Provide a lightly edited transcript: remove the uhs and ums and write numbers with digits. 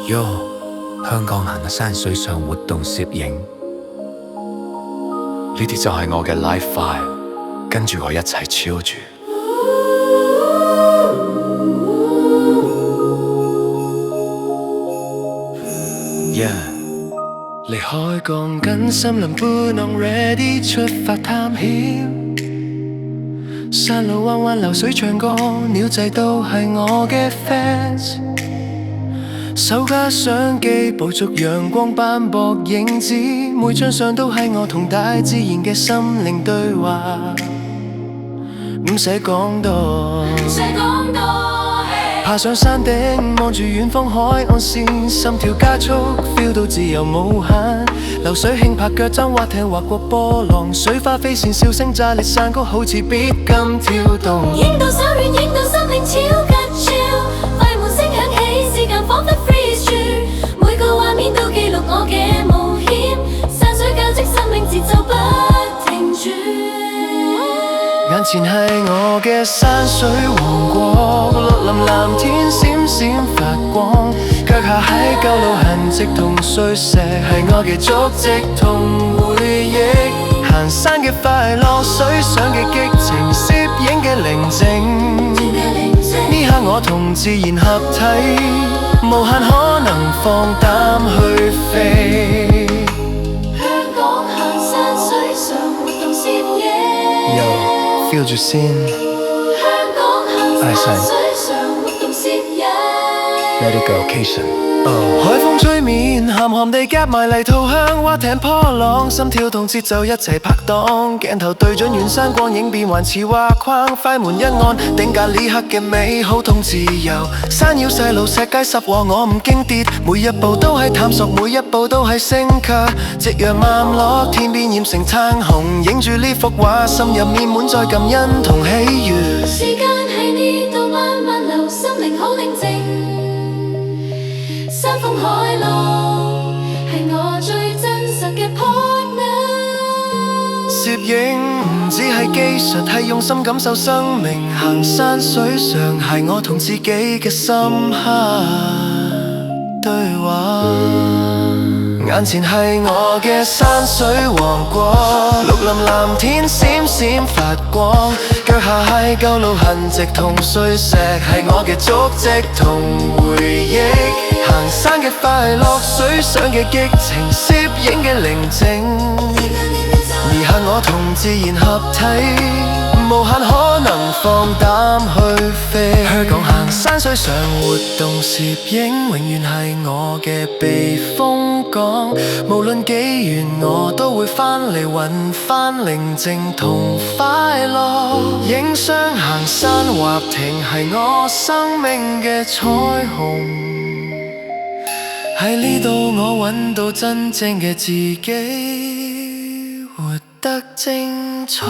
喲，香港行嘅山水上活動攝影，呢啲就係我嘅 life file， 跟住我一齊超住。離開鋼筋森林半浪 ready 出發探險，山路彎彎流水唱歌，鳥仔都係我嘅 fans。手加相機捕捉陽光斑駁影子，每張相都係我同大自然嘅心靈對話，唔使講多。爬上山頂，望住遠方海岸線，心跳加速 ，feel 到自由無限。流水輕拍腳踭，划艇劃過波浪，水花飛濺，笑聲炸裂山谷，好似必金跳動。影到手軟，影到心靈超吉超，快門聲響起，時間彷彿 freeze 住，每個畫面都記錄我嘅冒險，山水交織生命節奏不停住。眼前係我嘅山水王國，綠林藍天閃閃發光，腳下喺舊路痕跡同碎石，係我嘅足跡同回憶。行山嘅快樂，水上嘅激情，攝影嘅寧靜。呢刻我同自然合體，無限可能放膽去飛。香港行山水上活動攝影。feel 住先，香港行山水上活動攝影。Let it go occasion。海風吹面，鹹鹹地夾埋泥土香，划艇波浪，心跳同節奏一齊拍檔，鏡頭對準遠山光影變幻似畫框，快門一按，定格呢刻嘅美好同自由。山腰細路石階濕滑，我唔驚跌，每一步都係探索，每一步都係升級。夕陽漫落，天邊染成橙紅，影住呢幅畫，心入面滿載感恩同喜悅。時間喺呢度慢慢流，心靈好寧靜。山峰海浪係我最真實嘅 partner。攝影唔止係技術，係用心感受生命。行山水上係我同自己嘅深刻對話。眼前係我嘅山水王國，綠林藍天閃閃發光，腳下係舊路痕跡同碎石，係我嘅足跡同回憶。行山嘅快樂，水上嘅激情，攝影嘅寧靜。呢刻我同自然合體，無限可能放膽去飛。香港行山水上活動攝影，永遠係我嘅避風港。無論幾遠，我都會返嚟搵返寧靜同快樂。影相行山劃艇係我生命嘅彩虹，喺呢度我揾到真正嘅自己，活得精彩。